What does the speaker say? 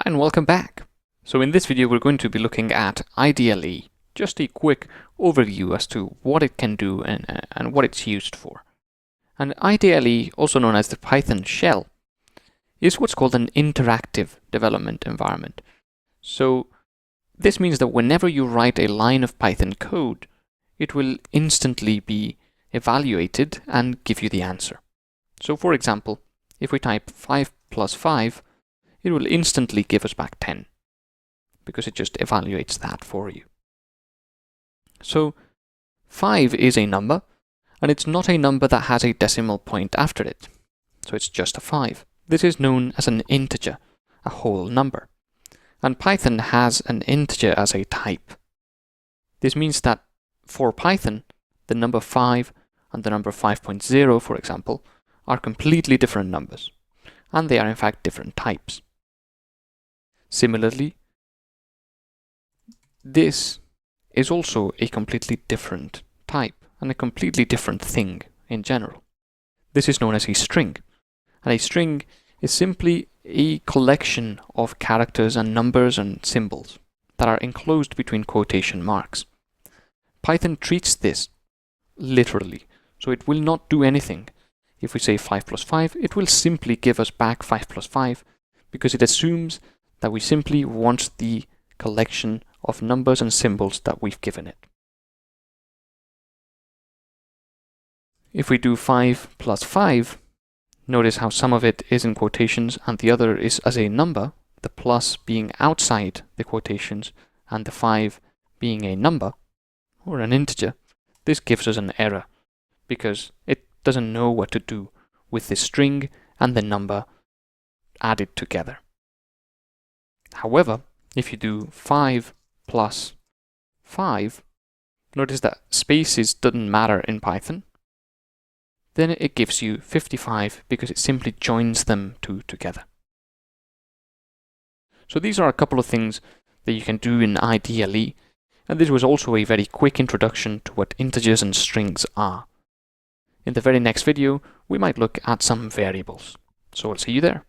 And welcome back. So in this video we're going to be looking at IDLE, just a quick overview as to what it can do and what it's used for. And IDLE, also known as the Python shell, is what's called an interactive development environment. So this means that whenever you write a line of Python code, it will instantly be evaluated and give you the answer. So for example, if we type 5 plus 5, it will instantly give us back 10, because it just evaluates that for you. So 5 is a number, and it's not a number that has a decimal point after it. So it's just a 5. This is known as an integer, a whole number. And Python has an integer as a type. This means that for Python, the number 5 and the number 5.0, for example, are completely different numbers, and they are in fact different types. Similarly, this is also a completely different type and a completely different thing in general. This is known as a string, and a string is simply a collection of characters and numbers and symbols that are enclosed between quotation marks. Python treats this literally, so it will not do anything. If we say 5 plus 5, it will simply give us back 5 plus 5, because it assumes that we simply want the collection of numbers and symbols that we've given it. If we do 5 plus 5, notice how some of it is in quotations and the other is as a number, the plus being outside the quotations and the 5 being a number or an integer. This gives us an error because it doesn't know what to do with the string and the number added together. However, if you do 5 plus 5, notice that spaces doesn't matter in Python. Then it gives you 55 because it simply joins them two together. So these are a couple of things that you can do in IDLE, and this was also a very quick introduction to what integers and strings are. In the very next video, we might look at some variables. So I'll see you there.